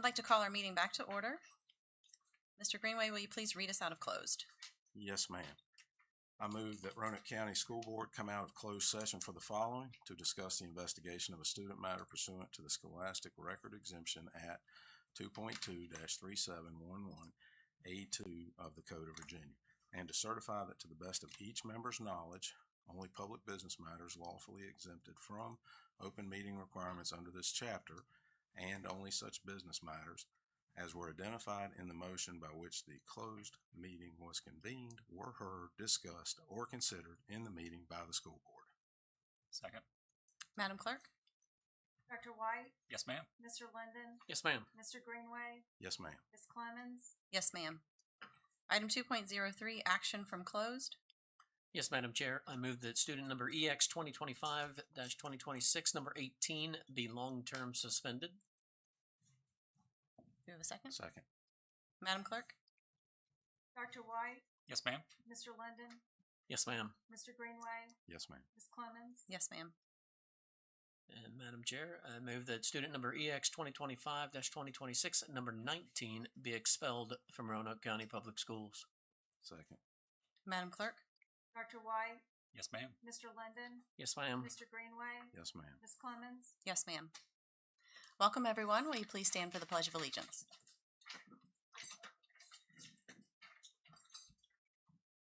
like to call our meeting back to order. Mr. Greenway, will you please read us out of closed? Yes, ma'am. I move that Roanoke County School Board come out of closed session for the following: to discuss the investigation of a student matter pursuant to the Scholastic Record Exemption at 2.2-3711A2 of the Code of Virginia, and to certify that to the best of each member's knowledge, only public business matters lawfully exempted from open meeting requirements under this chapter, and only such business matters as were identified in the motion by which the closed meeting was convened, were heard, discussed, or considered in the meeting by the school board. Second. Madam Clerk? Dr. White? Yes, ma'am. Mr. Linden? Yes, ma'am. Mr. Greenway? Yes, ma'am. Ms. Clemens? Yes, ma'am. Item 2.03, action from closed. Yes, Madam Chair. I move that student number EX 2025-2026, number 18, be long-term suspended. Do you have a second? Second. Madam Clerk? Dr. White? Yes, ma'am. Mr. Linden? Yes, ma'am. Mr. Greenway? Yes, ma'am. Ms. Clemens? Yes, ma'am. And Madam Chair, I move that student number EX 2025-2026, number 19, be expelled from Roanoke County Public Schools. Second. Madam Clerk? Dr. White? Yes, ma'am. Mr. Linden? Yes, ma'am. Mr. Greenway? Yes, ma'am. Ms. Clemens? Yes, ma'am. Welcome, everyone. Will you please stand for the Pledge of Allegiance?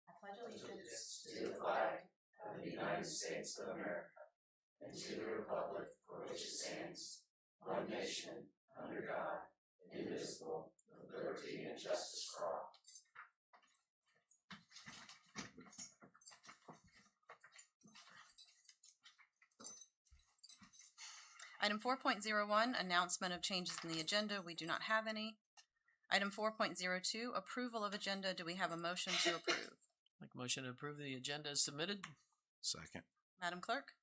I pledge allegiance to the flag of the United States of America and to the republic for which it stands, one nation, under God, indivisible, with liberty and justice for all. Item 4.01, announcement of changes in the agenda. We do not have any. Item 4.02, approval of agenda. Do we have a motion to approve? Make a motion to approve the agenda as submitted. Second. Madam Clerk?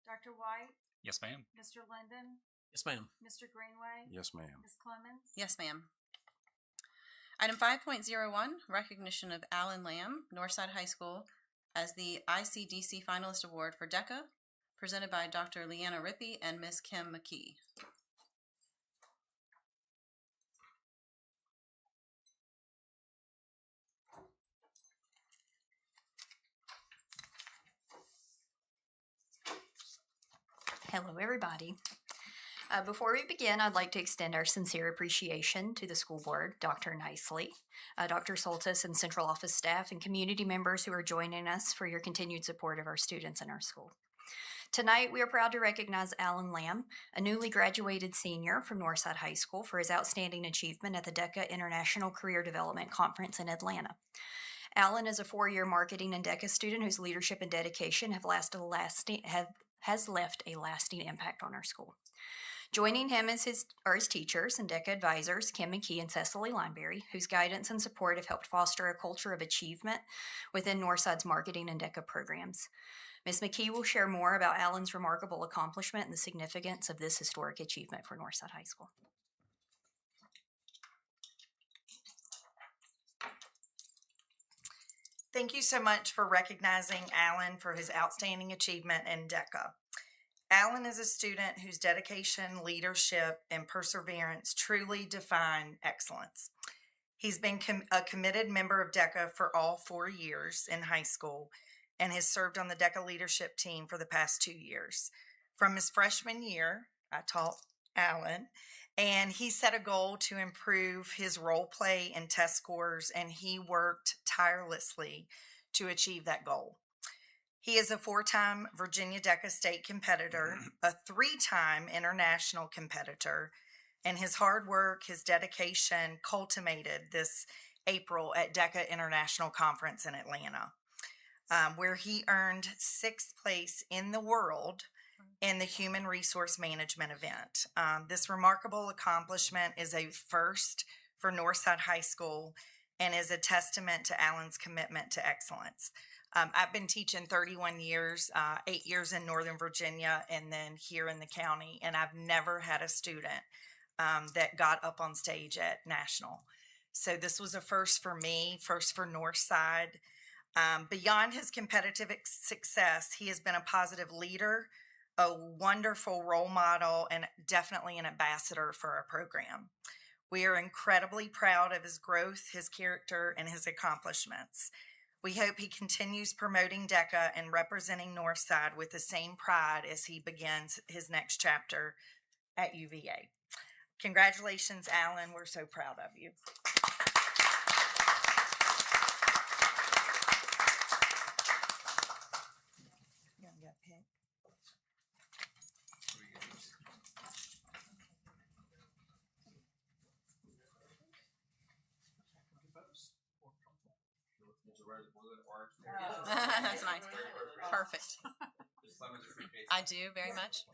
Dr. White? Yes, ma'am. Mr. Linden? Yes, ma'am. Mr. Greenway? Yes, ma'am. Ms. Clemens? Yes, ma'am. Item 5.01, recognition of Alan Lamb, Northside High School, as the ICDC Finalist Award for DECA, presented by Dr. Leanna Rippey and Ms. Kim McKee. Hello, everybody. Before we begin, I'd like to extend our sincere appreciation to the school board, Dr. Nicely, Dr. Soltis, and central office staff and community members who are joining us for your continued support of our students in our school. Tonight, we are proud to recognize Alan Lamb, a newly graduated senior from Northside High School, for his outstanding achievement at the DECA International Career Development Conference in Atlanta. Alan is a four-year marketing and DECA student whose leadership and dedication has left a lasting impact on our school. Joining him are his teachers and DECA advisors, Kim McKee and Cecily Lineberry, whose guidance and support have helped foster a culture of achievement within Northside's marketing and DECA programs. Ms. McKee will share more about Alan's remarkable accomplishment and the significance of this historic achievement for Northside High School. Thank you so much for recognizing Alan for his outstanding achievement in DECA. Alan is a student whose dedication, leadership, and perseverance truly define excellence. He's been a committed member of DECA for all 4 years in high school and has served on the DECA leadership team for the past 2 years. From his freshman year, I taught Alan, and he set a goal to improve his role play and test scores, and he worked tirelessly to achieve that goal. He is a 4-time Virginia DECA state competitor, a 3-time international competitor, and his hard work, his dedication culminated this April at DECA International Conference in Atlanta, where he earned 6th place in the world in the Human Resource Management event. This remarkable accomplishment is a first for Northside High School and is a testament to Alan's commitment to excellence. I've been teaching 31 years, 8 years in Northern Virginia and then here in the county, and I've never had a student that got up on stage at National. So this was a first for me, first for Northside. Beyond his competitive success, he has been a positive leader, a wonderful role model, and definitely an ambassador for our program. We are incredibly proud of his growth, his character, and his accomplishments. We hope he continues promoting DECA and representing Northside with the same pride as he begins his next chapter at UVA. Congratulations, Alan. We're so proud of you. You want to get picked? That's nice. Perfect. I do very much.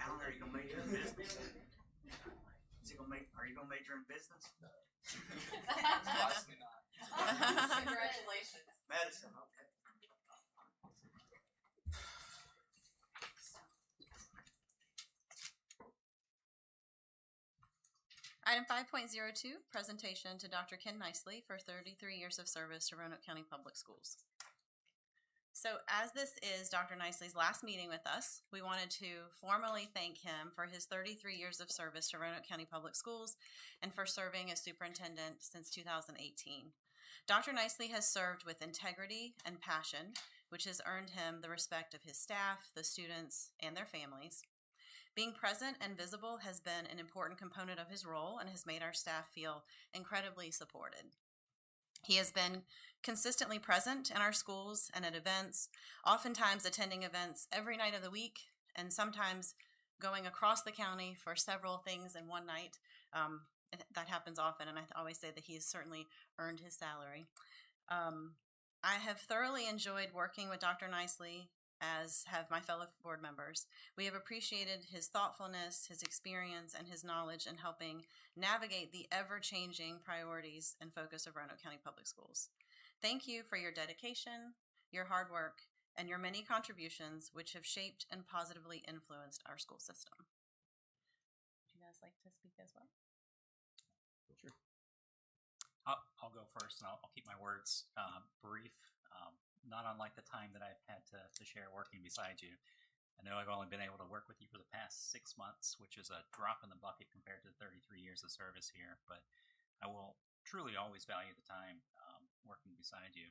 Alan, are you gonna major in business? Are you gonna major in business? Possibly not. Congratulations. Medicine, okay. Item 5.02, presentation to Dr. Ken Nicely for 33 years of service to Roanoke County Public Schools. So as this is Dr. Nicely's last meeting with us, we wanted to formally thank him for his 33 years of service to Roanoke County Public Schools and for serving as superintendent since 2018. Dr. Nicely has served with integrity and passion, which has earned him the respect of his staff, the students, and their families. Being present and visible has been an important component of his role and has made our staff feel incredibly supported. He has been consistently present in our schools and at events, oftentimes attending events every night of the week, and sometimes going across the county for several things in one night. That happens often, and I always say that he has certainly earned his salary. I have thoroughly enjoyed working with Dr. Nicely, as have my fellow board members. We have appreciated his thoughtfulness, his experience, and his knowledge in helping navigate the ever-changing priorities and focus of Roanoke County Public Schools. Thank you for your dedication, your hard work, and your many contributions which have shaped and positively influenced our school system. Would you guys like to speak as well? Sure. I'll go first, and I'll keep my words brief. Not unlike the time that I've had to share working beside you. I know I've only been able to work with you for the past 6 months, which is a drop in the bucket compared to the 33 years of service here, but I will truly always value the time working beside you,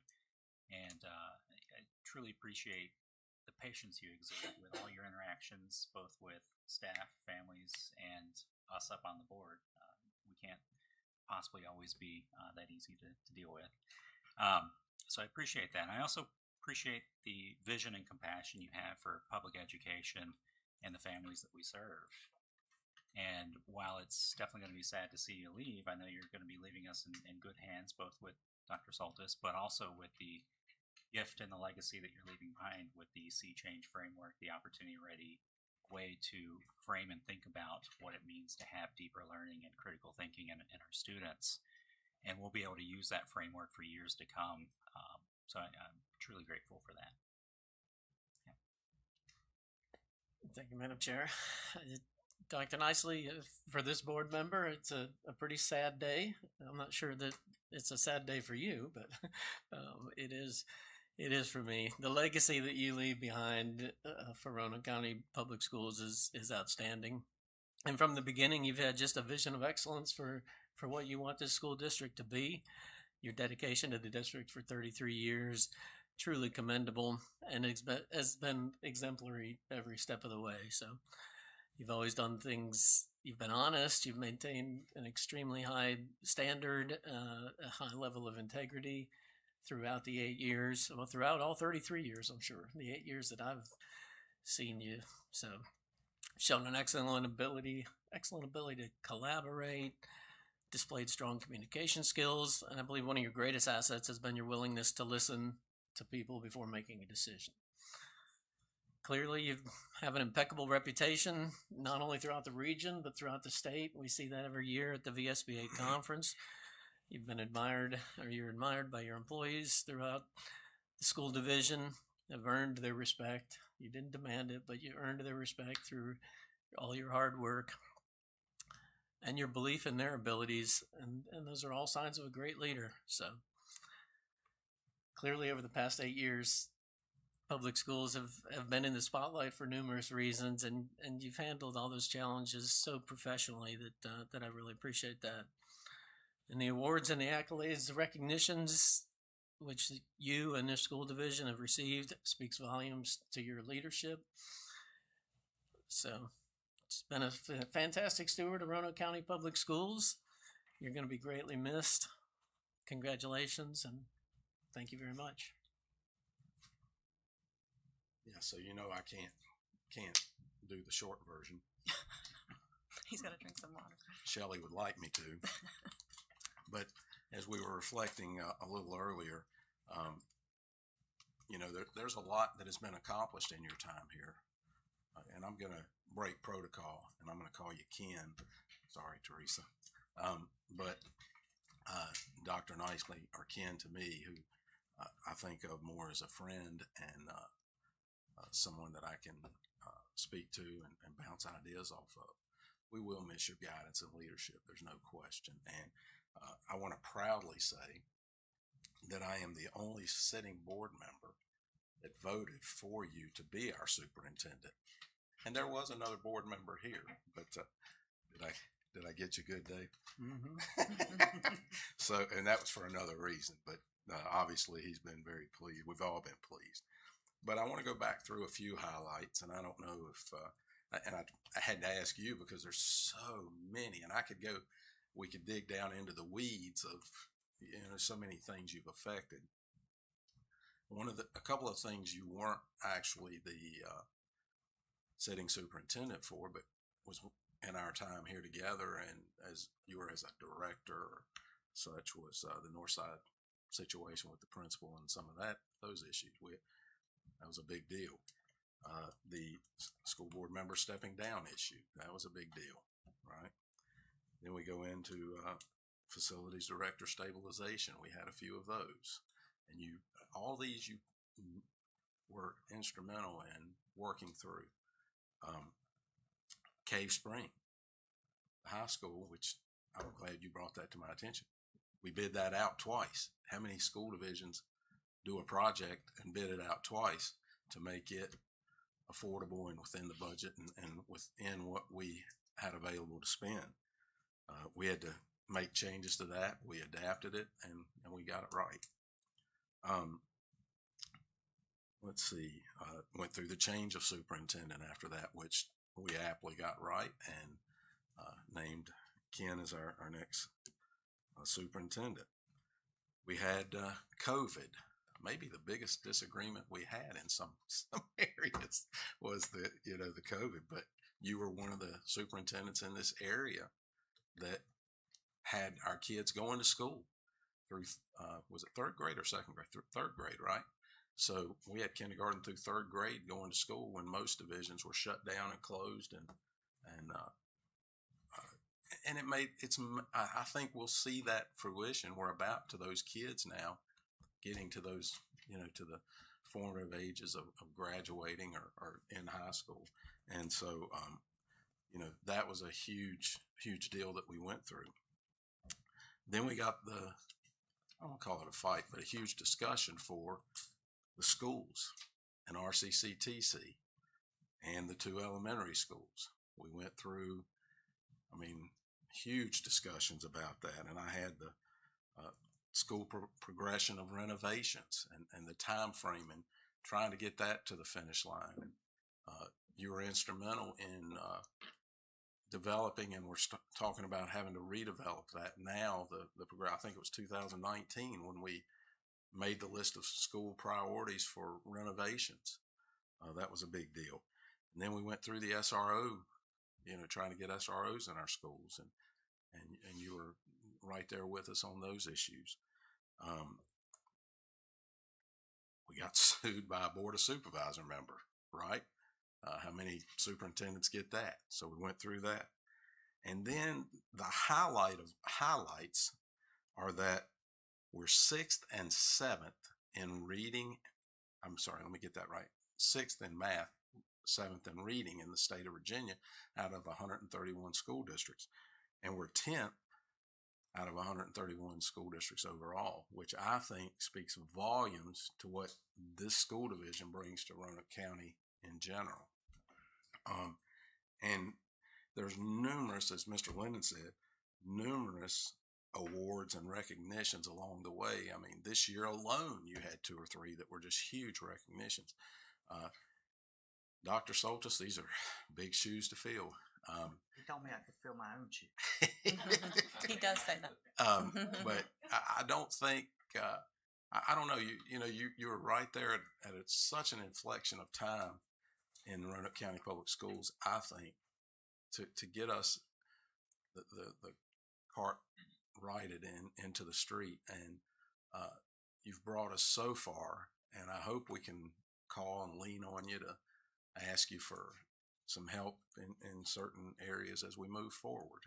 and I truly appreciate the patience you exhibit with all your interactions, both with staff, families, and us up on the board. We can't possibly always be that easy to deal with. So I appreciate that. And I also appreciate the vision and compassion you have for public education and the families that we serve. And while it's definitely going to be sad to see you leave, I know you're going to be leaving us in good hands, both with Dr. Soltis, but also with the gift and the legacy that you're leaving behind with the Sea Change framework, the opportunity ready way to frame and think about what it means to have deeper learning and critical thinking in our students. And we'll be able to use that framework for years to come. So I'm truly grateful for that. Yeah. Thank you, Madam Chair. Dr. Nicely, for this board member, it's a pretty sad day. I'm not sure that it's a sad day for you, but it is for me. The legacy that you leave behind for Roanoke County Public Schools is outstanding. And from the beginning, you've had just a vision of excellence for what you want this school district to be. Your dedication to the district for 33 years, truly commendable, and has been exemplary every step of the way. So you've always done things, you've been honest, you've maintained an extremely high standard, a high level of integrity throughout the 8 years, well, throughout all 33 years, I'm sure, the 8 years that I've seen you. So shown an excellent ability to collaborate, displayed strong communication skills, and I believe one of your greatest assets has been your willingness to listen to people before making a decision. Clearly, you have an impeccable reputation, not only throughout the region, but throughout the state. We see that every year at the VSBA conference. You've been admired, or you're admired by your employees throughout the school division, have earned their respect. You didn't demand it, but you earned their respect through all your hard work and your belief in their abilities. And those are all signs of a great leader. So clearly over the past 8 years, public schools have been in the spotlight for numerous reasons, and you've handled all those challenges so professionally that I really appreciate that. And the awards and the accolades, the recognitions which you and this school division have received speaks volumes to your leadership. So it's been a fantastic steward of Roanoke County Public Schools. You're going to be greatly missed. Congratulations, and thank you very much. Yeah, so I can't do the short version. He's got to drink some water. Shelley would like me to. But as we were reflecting a little earlier, there's a lot that has been accomplished in your time here. And I'm going to break protocol, and I'm going to call you Ken. Sorry, Teresa. But Dr. Nicely, or Ken to me, who I think of more as a friend and someone that I can speak to and bounce ideas off of. We will miss your guidance and leadership. There's no question. And I want to proudly say that I am the only sitting board member that voted for you to be our superintendent. And there was another board member here, but did I get you good, Dave? Mm-hmm. So, and that was for another reason, but obviously he's been very pleased. We've all been pleased. But I want to go back through a few highlights, and I don't know if, and I had to ask you because there's so many, and we could dig down into the weeds of, so many things you've affected. A couple of things you weren't actually the sitting superintendent for, but was in our time here together, and as you were as a director or such, was the Northside situation with the principal and some of those issues. That was a big deal. The school board member stepping down issue, that was a big deal, right? Then we go into facilities director stabilization. We had a few of those, and all these you were instrumental in working through. Cave Spring, the high school, which I'm glad you brought that to my attention. We bid that out twice. How many school divisions do a project and bid it out twice to make it affordable and within the budget and within what we had available to spend? We had to make changes to that. We adapted it, and we got it right. Let's see. Went through the change of superintendent after that, which we aptly got right, and named Ken as our next superintendent. We had COVID. Maybe the biggest disagreement we had in some areas was the COVID, but you were one of the superintendents in this area that had our kids going to school through, was it third grade or second grade? Third grade, right? So we had kindergarten through third grade going to school when most divisions were shut down and closed, and I think we'll see that fruition. We're about to those kids now getting to those, to the formative ages of graduating or in high school. And so, that was a huge, huge deal that we went through. Then we got I won't call it a fight, but a huge discussion for the schools and RCCTC and the two elementary schools. We went through, huge discussions about that. And I had the school progression of renovations and the time frame and trying to get that to the finish line. And you were instrumental in developing, and we're talking about having to redevelop that now. I think it was 2019 when we made the list of school priorities for renovations. That was a big deal. And then we went through the SRO, trying to get SROs in our schools, and you were right there with us on those issues. We got sued by a board of supervisor member, right? How many superintendents get that? So we went through that. And then the highlight of highlights are that we're 6th and 7th in reading. I'm sorry, let me get that right. 6th in math, 7th in reading in the state of Virginia out of 131 school districts. And we're 10th out of 131 school districts overall, which I think speaks volumes to what this school division brings to Roanoke County in general. And there's numerous, as Mr. Linden said, numerous awards and recognitions along the way. I mean, this year alone, you had 2 or 3 that were just huge recognitions. Dr. Soltis, these are big shoes to fill. He told me I could fill my own shoes. He does say that. But I don't think, I don't know, you were right there at such an inflection of time in Roanoke County Public Schools, I think, to get us the cart righted into the street. And you've brought us so far, and I hope we can call and lean on you to ask you for some help in certain areas as we move forward.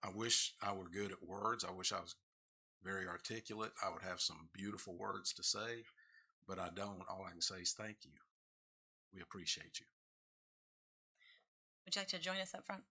I wish I were good at words. I wish I was very articulate. I would have some beautiful words to say, but I don't. All I can say is thank you. We appreciate you. Would you like to join us up front?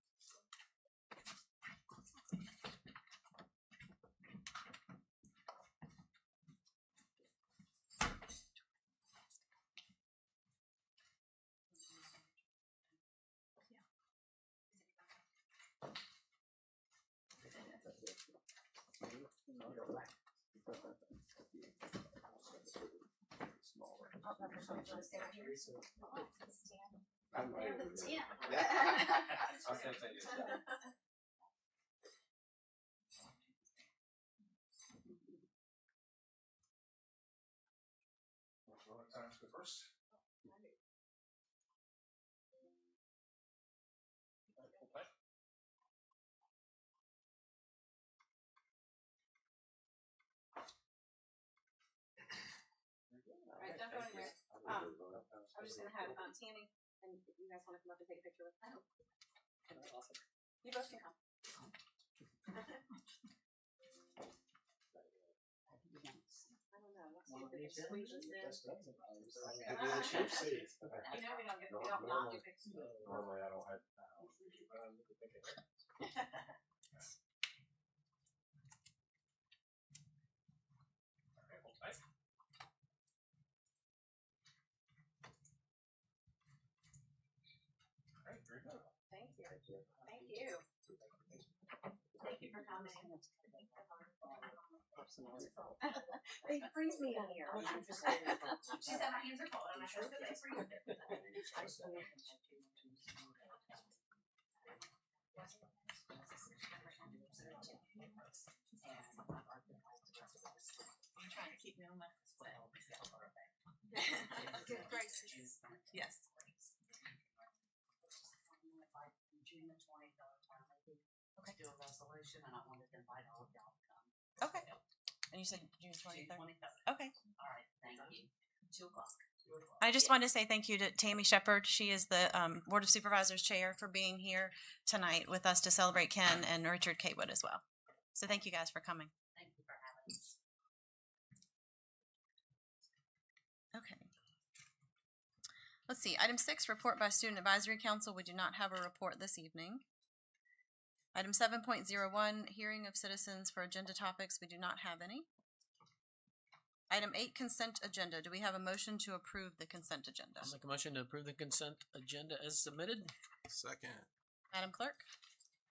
All right, don't go anywhere. I was just going to have Tammy, and if you guys want to come up and take a picture with them. Awesome. You both can come. I don't know. Let's see if we can squeeze this in. You know we don't not do pictures. Normally I don't have Thank you. Thank you. Thank you for coming. They freeze me in here. She said my hands are cold, and I said they freeze me. You're trying to keep me on my well. Good gracious. Yes. June the 20th, okay. Do a resolution, and I wanted to invite all of y'all to come. Okay. And you said June 23rd? June 23rd. Okay. All right, thank you. 2 o'clock. I just wanted to say thank you to Tammy Shepard. She is the Board of Supervisors Chair for being here tonight with us to celebrate Ken and Richard Cawood as well. So thank you guys for coming. Thank you for having us. Okay. Let's see. Item 6, report by Student Advisory Council. We do not have a report this evening. Item 7.01, hearing of citizens for agenda topics. We do not have any. Item 8, consent agenda. Do we have a motion to approve the consent agenda? I'll make a motion to approve the consent agenda as submitted. Second. Madam Clerk?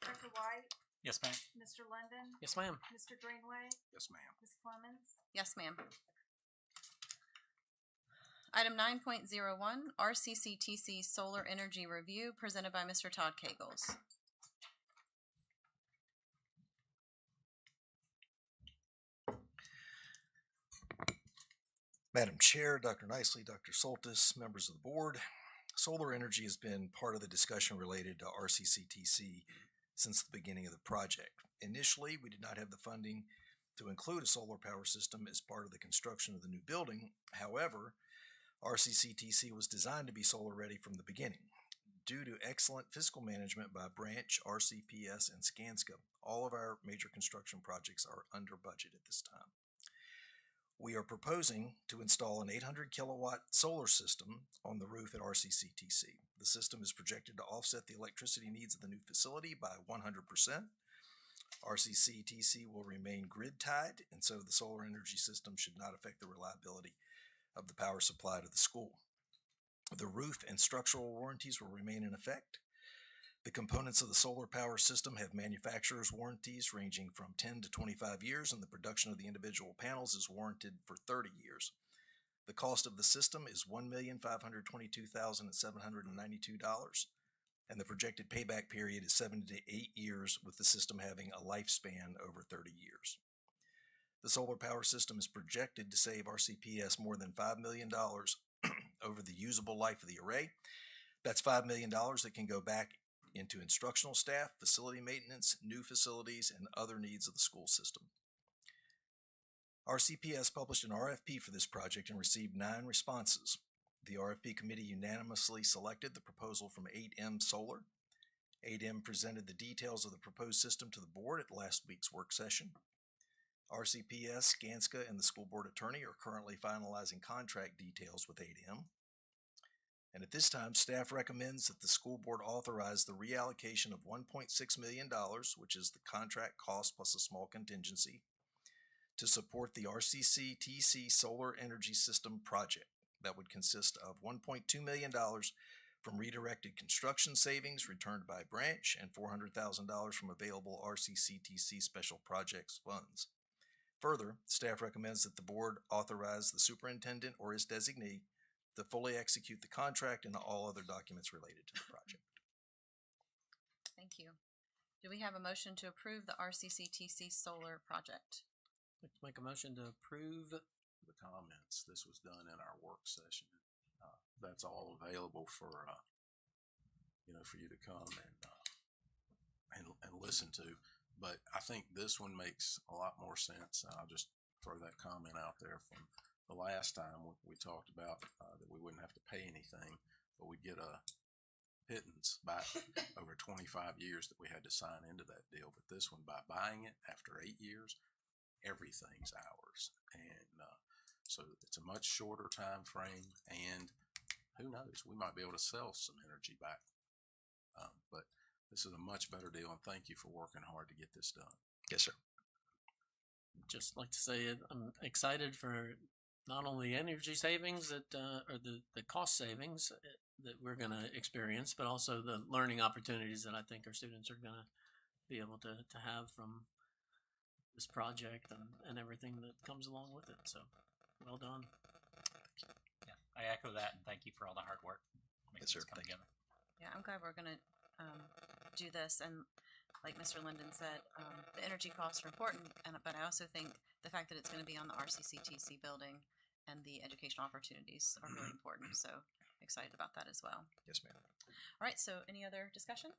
Dr. White, Yes, ma'am. Mr. Linden, Yes, ma'am. Mr. Greenway, Yes, ma'am. Ms. Clemens. Yes, ma'am. Item 9.01, RCCTC Solar Energy Review, presented by Mr. Todd Kagels. Madam Chair, Dr. Nicely, Dr. Soltis, members of the board, solar energy has been part of the discussion related to RCCTC since the beginning of the project. Initially, we did not have the funding to include a solar power system as part of the construction of the new building. However, RCCTC was designed to be solar ready from the beginning. Due to excellent fiscal management by Branch, RCPS, and Skanska, all of our major construction projects are under budget at this time. We are proposing to install an 800 kilowatt solar system on the roof at RCCTC. The system is projected to offset the electricity needs of the new facility by 100%. RCCTC will remain grid tied, and so the solar energy system should not affect the reliability of the power supply to the school. The roof and structural warranties will remain in effect. The components of the solar power system have manufacturer's warranties ranging from 10 to 25 years, and the production of the individual panels is warranted for 30 years. The cost of the system is $1,522,792, and the projected payback period is 7 to 8 years, with the system having a lifespan over 30 years. The solar power system is projected to save RCPS more than $5 million over the usable life of the array. That's $5 million that can go back into instructional staff, facility maintenance, new facilities, and other needs of the school system. RCPS published an RFP for this project and received 9 responses. The RFP committee unanimously selected the proposal from 8M Solar. 8M presented the details of the proposed system to the board at last week's work session. RCPS, Skanska, and the school board attorney are currently finalizing contract details with 8M. And at this time, staff recommends that the school board authorize the reallocation of $1.6 million, which is the contract cost plus a small contingency, to support the RCCTC Solar Energy System project. That would consist of $1.2 million from redirected construction savings returned by branch and $400,000 from available RCCTC Special Projects funds. Further, staff recommends that the board authorize the superintendent or his designee to fully execute the contract and all other documents related to the project. Thank you. Do we have a motion to approve the RCCTC solar project? Let's make a motion to approve. The comments, this was done in our work session. That's all available for for you to come and listen to. But I think this one makes a lot more sense. I'll just throw that comment out there. From the last time we talked about that we wouldn't have to pay anything, but we'd get a pittance back over 25 years that we had to sign into that deal. But this one, by buying it after 8 years, everything's ours. And so it's a much shorter time frame, and who knows, we might be able to sell some energy back. But this is a much better deal, and thank you for working hard to get this done. Yes, sir. Just like to say I'm excited for not only energy savings that or the cost savings that we're going to experience, but also the learning opportunities that I think our students are going to be able to have from this project and everything that comes along with it. So well done. Yeah, I echo that, and thank you for all the hard work making Yes, sir. this come Thank you. together. Yeah, I'm glad we're going to do this. And like Mr. Linden said, the energy costs are important, but I also think the fact that it's going to be on the RCCTC building and the educational opportunities are really important. So excited about that as well. Yes, ma'am. All right, so any other discussion?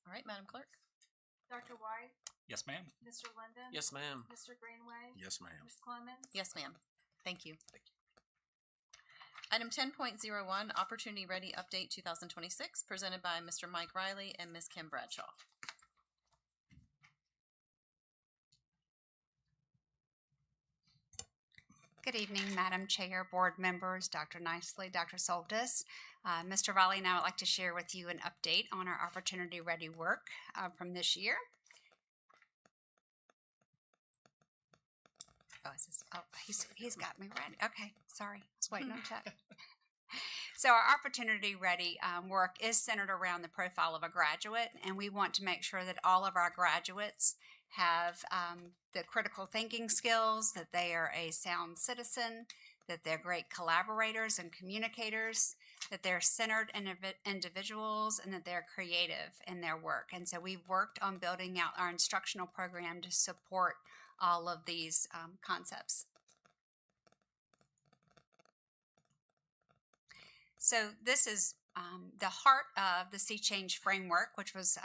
All right, Madam Clerk. Dr. White, Yes, ma'am. Mr. Linden. Yes, ma'am. Mr. Greenway, Yes, ma'am. Ms. Clemens. Yes, ma'am. Thank you. Item 10.01, Opportunity Ready Update 2026, presented by Mr. Mike Riley and Ms. Kim Bradshaw. Good evening, Madam Chair, board members, Dr. Nicely, Dr. Soltis. Mr. Riley and I would like to share with you an update on our Opportunity Ready work from this year. He's got me ready. Okay, sorry, I was waiting on Chuck. So our Opportunity Ready work is centered around the profile of a graduate, and we want to make sure that all of our graduates have the critical thinking skills, that they are a sound citizen, that they're great collaborators and communicators, that they're centered individuals, and that they're creative in their work. And so we've worked on building out our instructional program to support all of these concepts. So this is the heart of the Sea Change framework, which was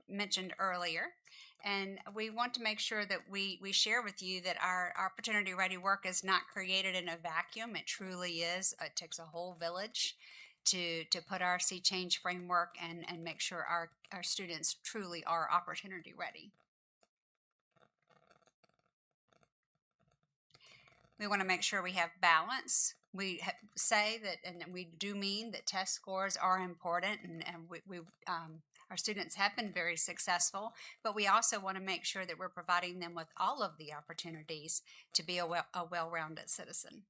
mentioned earlier. And we want to make sure that we share with you that our Opportunity Ready work is not created in a vacuum. It truly is. It takes a whole village to put our Sea Change framework and make sure our students truly are opportunity ready. We want to make sure we have balance. We say that, and we do mean that test scores are important, and our students have been very successful, but we also want to make sure that we're providing them with all of the opportunities to be a well-rounded citizen.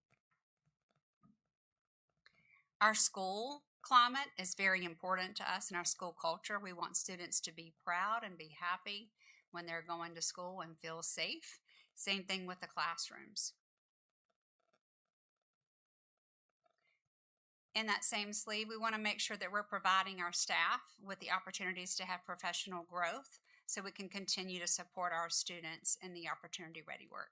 Our school climate is very important to us in our school culture. We want students to be proud and be happy when they're going to school and feel safe. Same thing with the classrooms. In that same sleeve, we want to make sure that we're providing our staff with the opportunities to have professional growth so we can continue to support our students in the opportunity ready work.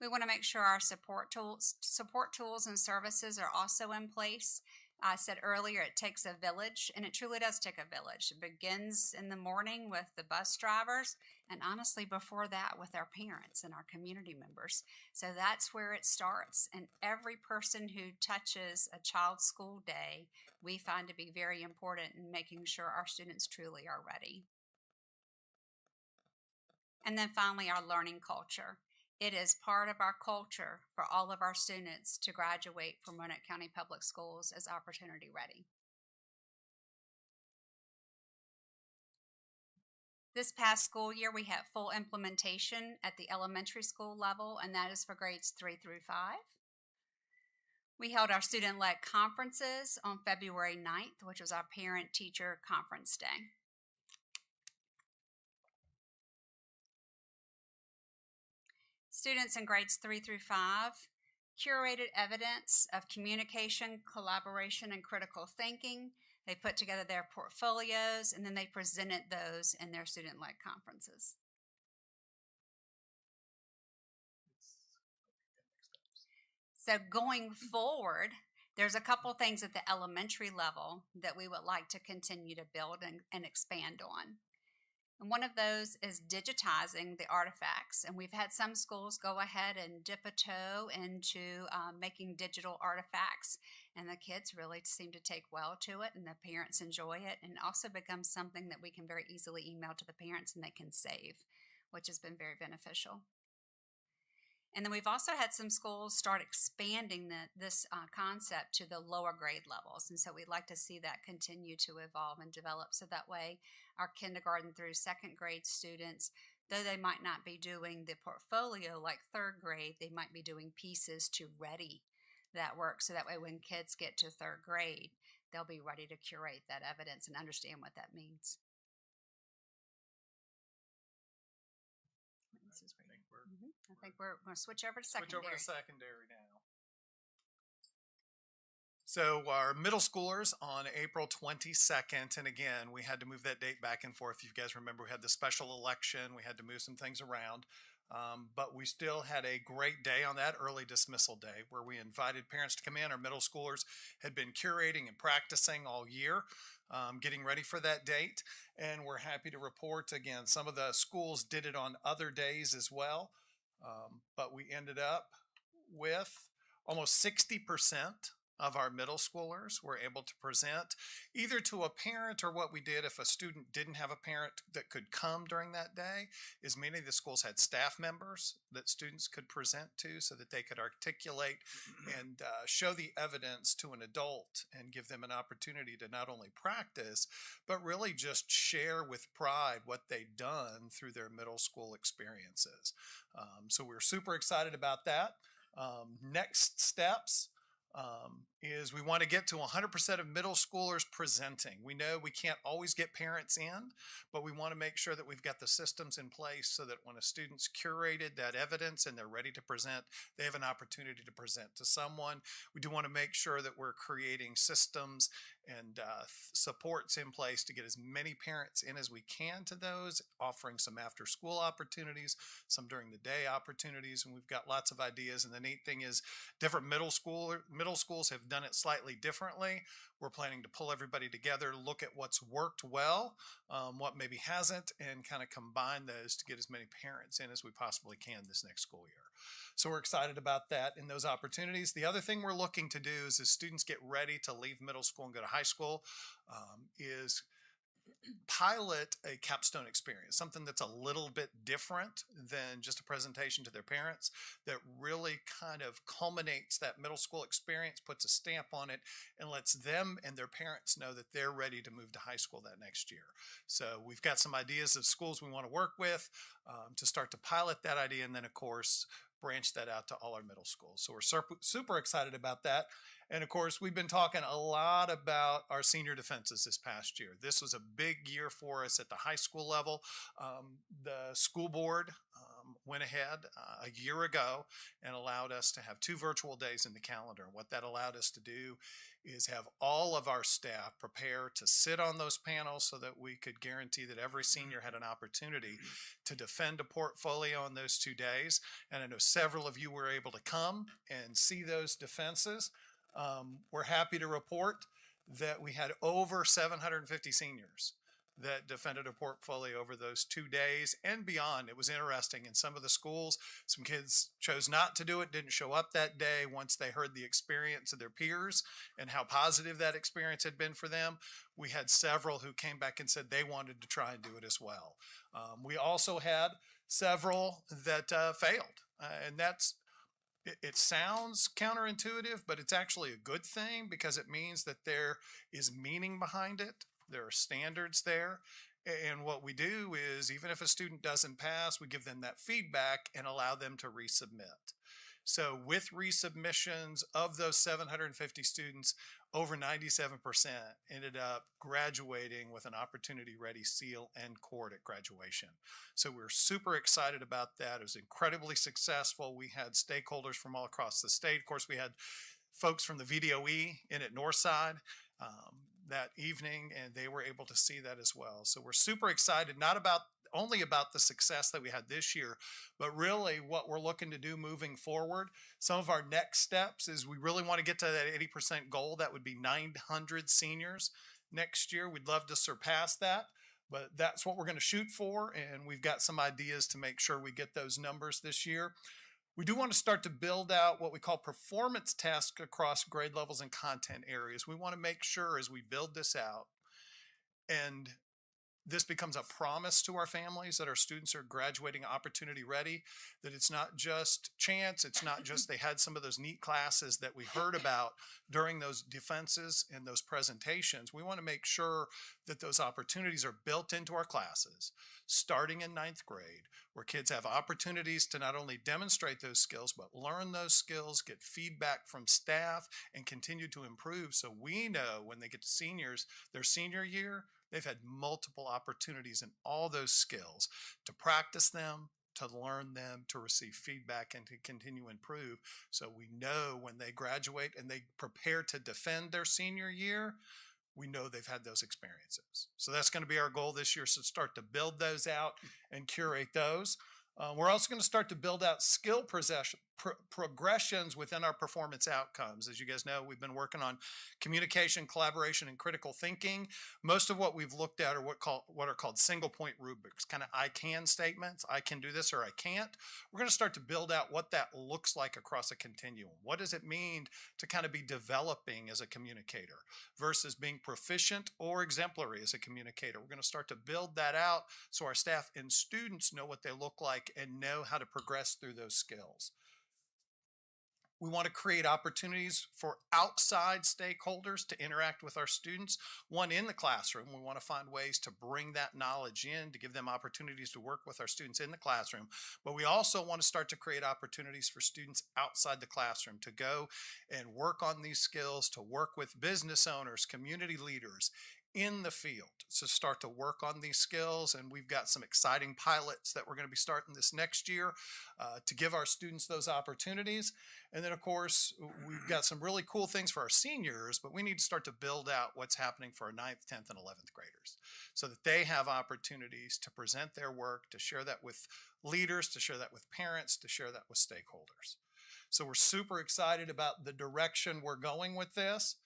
We want to make sure our support tools and services are also in place. I said earlier, it takes a village, and it truly does take a village. It begins in the morning with the bus drivers, and honestly, before that, with our parents and our community members. So that's where it starts, and every person who touches a child's school day, we find to be very important in making sure our students truly are ready. And then finally, our learning culture. It is part of our culture for all of our students to graduate from Roanoke County Public Schools as opportunity ready. This past school year, we had full implementation at the elementary school level, and that is for grades 3 through 5. We held our student-led conferences on February 9th, which was our parent-teacher conference day. Students in grades 3 through 5 curated evidence of communication, collaboration, and critical thinking. They put together their portfolios, and then they presented those in their student-led conferences. So going forward, there's a couple things at the elementary level that we would like to continue to build and expand on. And one of those is digitizing the artifacts. And we've had some schools go ahead and dip a toe into making digital artifacts. And the kids really seem to take well to it, and the parents enjoy it. And it also becomes something that we can very easily email to the parents and they can save, which has been very beneficial. And then we've also had some schools start expanding this concept to the lower grade levels. And so we'd like to see that continue to evolve and develop. So that way our kindergarten through second grade students, though they might not be doing the portfolio like third grade, they might be doing pieces to ready that work. So that way when kids get to third grade, they'll be ready to curate that evidence and understand what that means. I think we're going to switch over to secondary. Switch over to secondary now. So our middle schoolers on April 22nd, and again, we had to move that date back and forth. You guys remember we had the special election. We had to move some things around. But we still had a great day on that early dismissal day where we invited parents to come in. Our middle schoolers had been curating and practicing all year, getting ready for that date. And we're happy to report, again, some of the schools did it on other days as well. But we ended up with almost 60% of our middle schoolers were able to present either to a parent, or what we did if a student didn't have a parent that could come during that day is many of the schools had staff members that students could present to so that they could articulate and show the evidence to an adult and give them an opportunity to not only practice, but really just share with pride what they'd done through their middle school experiences. So we're super excited about that. Next steps. Is we want to get to 100% of middle schoolers presenting. We know we can't always get parents in, but we want to make sure that we've got the systems in place so that when a student's curated that evidence and they're ready to present, they have an opportunity to present to someone. We do want to make sure that we're creating systems and supports in place to get as many parents in as we can to those, offering some after school opportunities, some during the day opportunities, and we've got lots of ideas. And the neat thing is different middle schools have done it slightly differently. We're planning to pull everybody together, look at what's worked well, what maybe hasn't, and kind of combine those to get as many parents in as we possibly can this next school year. So we're excited about that and those opportunities. The other thing we're looking to do is as students get ready to leave middle school and go to high school is pilot a capstone experience, something that's a little bit different than just a presentation to their parents, that really kind of culminates that middle school experience, puts a stamp on it, and lets them and their parents know that they're ready to move to high school that next year. So we've got some ideas of schools we want to work with to start to pilot that idea, and then of course branch that out to all our middle schools. So we're super excited about that. And of course, we've been talking a lot about our senior defenses this past year. This was a big year for us at the high school level. The school board went ahead a year ago and allowed us to have 2 virtual days in the calendar. And what that allowed us to do is have all of our staff prepare to sit on those panels so that we could guarantee that every senior had an opportunity to defend a portfolio on those 2 days. And I know several of you were able to come and see those defenses. We're happy to report that we had over 750 seniors that defended a portfolio over those 2 days and beyond. It was interesting. In some of the schools, some kids chose not to do it, didn't show up that day once they heard the experience of their peers and how positive that experience had been for them. We had several who came back and said they wanted to try and do it as well. We also had several that failed, and it sounds counterintuitive, but it's actually a good thing because it means that there is meaning behind it. There are standards there. And what we do is, even if a student doesn't pass, we give them that feedback and allow them to resubmit. So with resubmissions of those 750 students, over 97% ended up graduating with an opportunity ready seal and cord at graduation. So we're super excited about that. It was incredibly successful. We had stakeholders from all across the state. Of course, we had folks from the VDOE in at Northside that evening, and they were able to see that as well. So we're super excited, not only about the success that we had this year, but really what we're looking to do moving forward. Some of our next steps is we really want to get to that 80% goal. That would be 900 seniors next year. We'd love to surpass that, but that's what we're going to shoot for. And we've got some ideas to make sure we get those numbers this year. We do want to start to build out what we call performance tasks across grade levels and content areas. We want to make sure as we build this out and this becomes a promise to our families that our students are graduating opportunity ready, that it's not just chance, it's not just they had some of those neat classes that we heard about during those defenses and those presentations. We want to make sure that those opportunities are built into our classes, starting in 9th grade, where kids have opportunities to not only demonstrate those skills, but learn those skills, get feedback from staff, and continue to improve. So we know when they get to seniors, their senior year, they've had multiple opportunities in all those skills to practice them, to learn them, to receive feedback, and to continue to improve. So we know when they graduate and they prepare to defend their senior year, we know they've had those experiences. So that's going to be our goal this year, so start to build those out and curate those. We're also going to start to build out skill progressions within our performance outcomes. As you guys know, we've been working on communication, collaboration, and critical thinking. Most of what we've looked at are what are called single point rubrics, kind of I can statements. I can do this or I can't. We're going to start to build out what that looks like across a continuum. What does it mean to kind of be developing as a communicator versus being proficient or exemplary as a communicator? We're going to start to build that out so our staff and students know what they look like and know how to progress through those skills. We want to create opportunities for outside stakeholders to interact with our students. One, in the classroom, we want to find ways to bring that knowledge in, to give them opportunities to work with our students in the classroom. But we also want to start to create opportunities for students outside the classroom to go and work on these skills, to work with business owners, community leaders in the field, to start to work on these skills. And we've got some exciting pilots that we're going to be starting this next year to give our students those opportunities. And then, of course, we've got some really cool things for our seniors, but we need to start to build out what's happening for our 9th, 10th, and 11th graders so that they have opportunities to present their work, to share that with leaders, to share that with parents, to share that with stakeholders. So we're super excited about the direction we're going with this.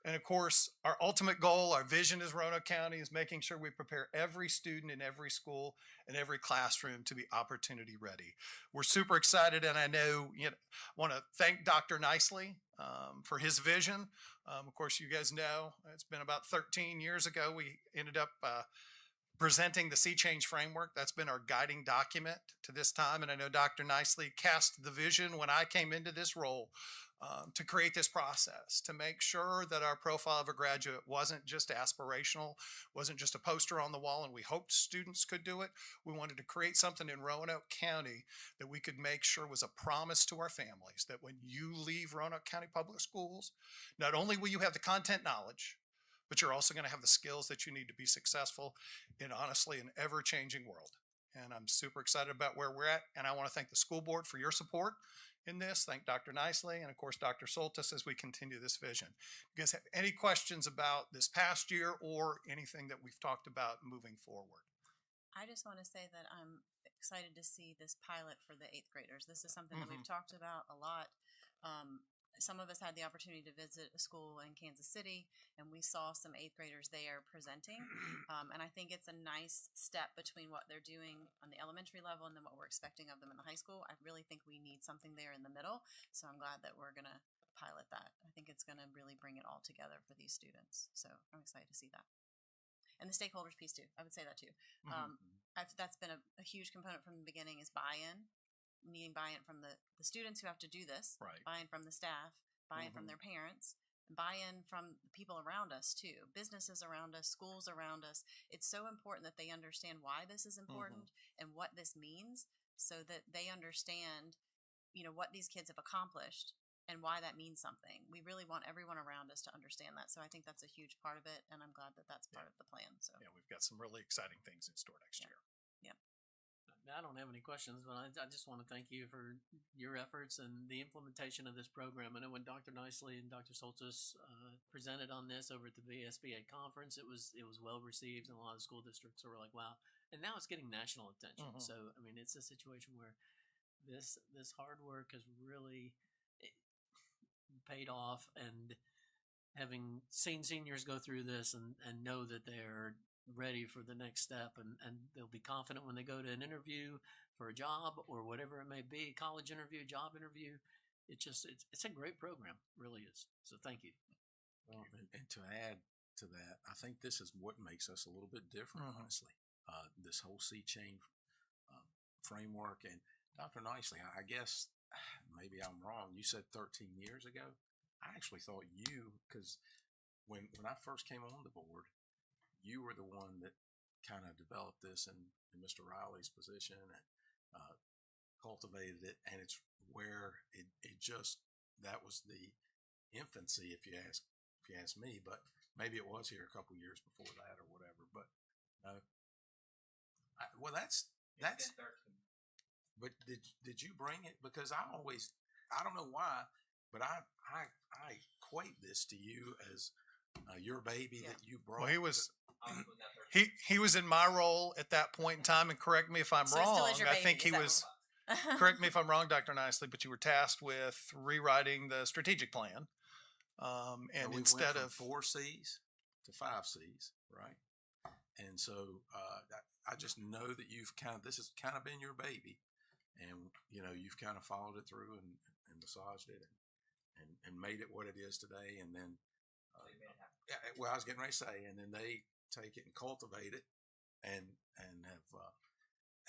And of course, our ultimate goal, our vision as Roanoke County is making sure we prepare every student in every school and every classroom to be opportunity ready. We're super excited, and I know, want to thank Dr. Nicely for his vision. Of course, you guys know it's been about 13 years ago we ended up presenting the Sea Change Framework. That's been our guiding document to this time. And I know Dr. Nicely cast the vision when I came into this role to create this process, to make sure that our profile of a graduate wasn't just aspirational, wasn't just a poster on the wall, and we hoped students could do it. We wanted to create something in Roanoke County that we could make sure was a promise to our families that when you leave Roanoke County Public Schools, not only will you have the content knowledge, but you're also going to have the skills that you need to be successful in, honestly, an ever-changing world. And I'm super excited about where we're at. And I want to thank the school board for your support in this. Thank Dr. Nicely and, of course, Dr. Soltis as we continue this vision. You guys have any questions about this past year or anything that we've talked about moving forward? I just want to say that I'm excited to see this pilot for the 8th graders. This is something that we've talked about a lot. Some of us had the opportunity to visit a school in Kansas City, and we saw some 8th graders there presenting. And I think it's a nice step between what they're doing on the elementary level and then what we're expecting of them in the high school. I really think we need something there in the middle. So I'm glad that we're going to pilot that. I think it's going to really bring it all together for these students. So I'm excited to see that. And the stakeholders piece too. I would say that too. That's been a huge component from the beginning is buy-in. Needing buy-in from the students who have to do this, right. Buy-in from the staff, buy-in from their parents, and buy-in from the people around us too, businesses around us, schools around us. It's so important that they understand why this is important and what this means so that they understand, what these kids have accomplished and why that means something. We really want everyone around us to understand that. So I think that's a huge part of it, and I'm glad that that's part of the plan. So yeah, we've got some really exciting things in store next year. Yeah. I don't have any questions, but I just want to thank you for your efforts and the implementation of this program. I know when Dr. Nicely and Dr. Soltis presented on this over at the VSBA conference, it was well received, and a lot of school districts were like, "Wow!" And now it's getting national attention. So I mean, it's a situation where this hard work has really paid off, and having seen seniors go through this and know that they're ready for the next step and they'll be confident when they go to an interview for a job or whatever it may be, college interview, job interview. It's a great program, really is. So thank you. Well, and to add to that, I think this is what makes us a little bit different, honestly. This whole Sea Change framework. And Dr. Nicely, I guess maybe I'm wrong. You said 13 years ago. I actually thought because when I first came on the board, you were the one that kind of developed this in Mr. Riley's position and cultivated it. And it's where it just, that was the infancy, if you ask me, but maybe it was here a couple years before that or whatever. But that's. But did you bring it? Because I don't know why, but I equate this to you as your baby that you brought. Well, he was in my role at that point in time, and correct me if I'm So wrong. still is your I baby, think is he that was. Correct me if I'm wrong, Dr. Nicely, but you were tasked with rewriting the strategic plan. And we instead went of 4 C's to 5 C's, right? And so I just know that this has kind of been your baby, and you've kind of followed it through and massaged it and made it what it is today. And then, well, I was getting ready to say, and then they take it and cultivate it, and have,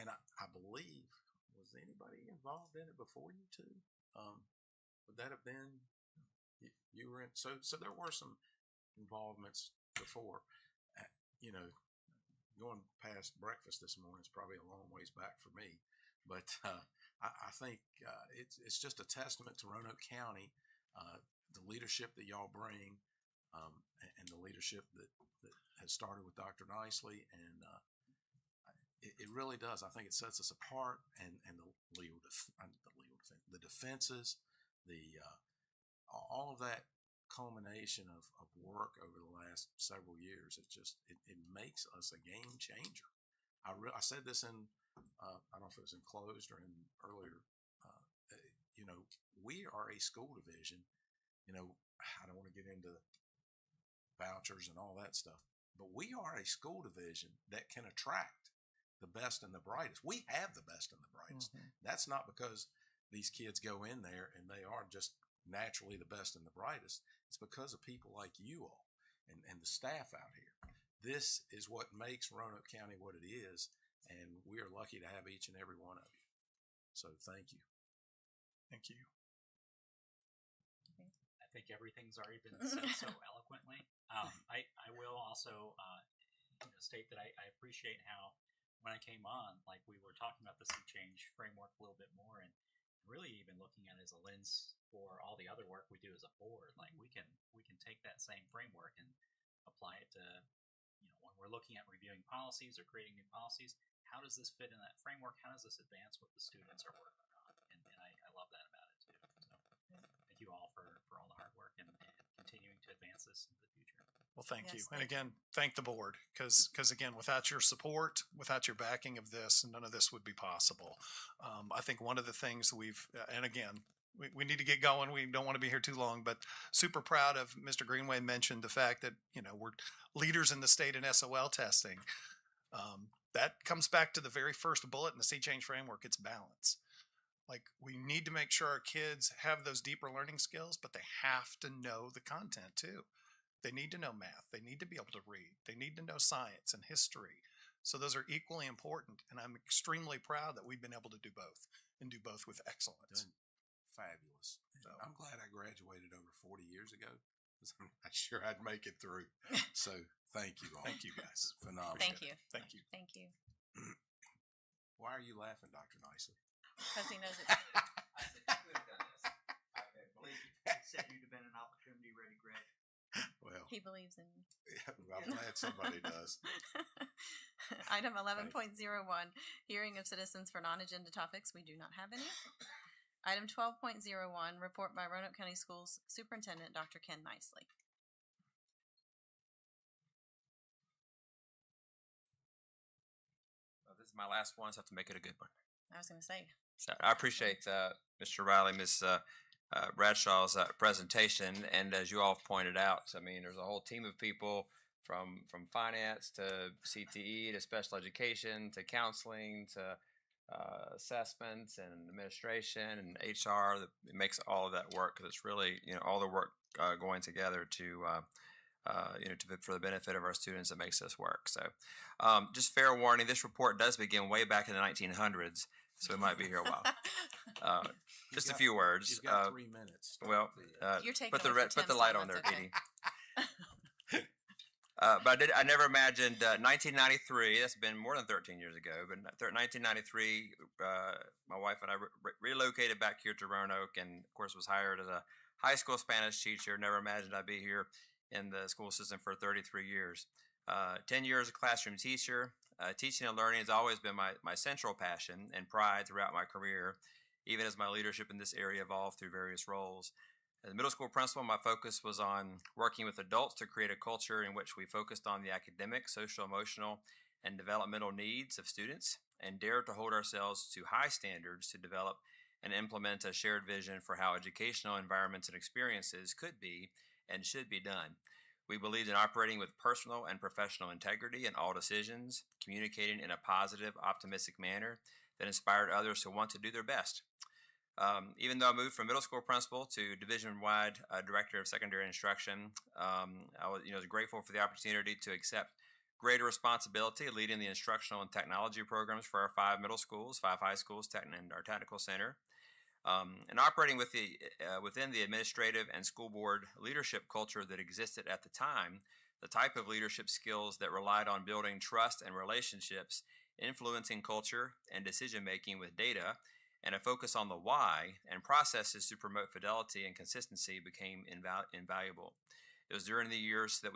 and I believe, was anybody involved in it before you two? Would that have been you were in? So there were some involvements before. Going past breakfast this morning is probably a long ways back for me, but I think it's just a testament to Roanoke County, the leadership that y'all bring, and the leadership that has started with Dr. Nicely, and it really does. I think it sets us apart, and the defenses, all of that culmination of work over the last several years. It makes us a game changer. I said this in I don't know if it was enclosed or in earlier. We are a school division. I don't want to get into vouchers and all that stuff. But we are a school division that can attract the best and the brightest. We have the best and the brightest. That's not because these kids go in there and they are just naturally the best and the brightest. It's because of people like you all and the staff out here. This is what makes Roanoke County what it is, and we are lucky to have each and every one of you. So thank you. Thank you. I think everything's already been said so eloquently. I will also state that I appreciate how when I came on, like we were talking about the sea change framework a little bit more, and really even looking at it as a lens for all the other work we do as a board. Like we can take that same framework and apply it to when we're looking at reviewing policies or creating new policies. How does this fit in that framework? How does this advance what the students are working on? And I love that about it too. So thank you all for all the hard work and continuing to advance this into the future. Well, thank you. Yes, And thank again, thank the board because again, without your support, without your backing of this, none of this would be possible. I think one of the things and again, we need to get going. We don't want to be here too long, but super proud of Mr. Greenway mentioned the fact that, we're leaders in the state in SOL testing. That comes back to the very first bullet in the Sea Change Framework. It's balance. Like we need to make sure our kids have those deeper learning skills, but they have to know the content too. They need to know math. They need to be able to read. They need to know science and history. So those are equally important. And I'm extremely proud that we've been able to do both and do both with excellence. Done fabulous. So I'm glad I graduated over 40 years ago. I'm not sure I'd make it through. So thank you all. Thank you guys. Phenomenal. Thank you. Thank you. Thank you. Why are you laughing, Dr. Nicely? Because he knows it. I said you could have done this. I believe you said you'd have been an opportunity-ready graduate. Well, He believes in you. I'm glad somebody does. Item 11.01, hearing of citizens for non-agenda topics. We do not have any. Item 12.01, report by Roanoke County Schools Superintendent Dr. Ken Nicely. This is my last one, so I have to make it a good one. I was going to say. So I appreciate Mr. Riley, Ms. Bradshaw's presentation, and as you all have pointed out, I mean, there's a whole team of people from finance to CTE to special education to counseling to assessments and administration and HR that makes all of that work, because it's really all the work going together to for the benefit of our students that makes this work. So just fair warning, this report does begin way back in the 1900s, so we might be here a while. Just a few words. You've got 3 minutes. Well, You're taking put the away from put the Tim's light time, on there, that's okay. Edie. But I never imagined 1993. That's been more than 13 years ago. But 1993, my wife and I relocated back here to Roanoke, and of course was hired as a high school Spanish teacher. Never imagined I'd be here in the school system for 33 years. 10 years as a classroom teacher. Teaching and learning has always been my central passion and pride throughout my career, even as my leadership in this area evolved through various roles. As a middle school principal, my focus was on working with adults to create a culture in which we focused on the academic, social, emotional, and developmental needs of students and dared to hold ourselves to high standards to develop and implement a shared vision for how educational environments and experiences could be and should be done. We believed in operating with personal and professional integrity in all decisions, communicating in a positive, optimistic manner that inspired others to want to do their best. Even though I moved from middle school principal to division-wide director of secondary instruction, I was grateful for the opportunity to accept greater responsibility leading the instructional and technology programs for our 5 middle schools, 5 high schools, and our technical center. And operating within the administrative and school board leadership culture that existed at the time, the type of leadership skills that relied on building trust and relationships, influencing culture and decision-making with data, and a focus on the why and processes to promote fidelity and consistency became invaluable. It was during these years that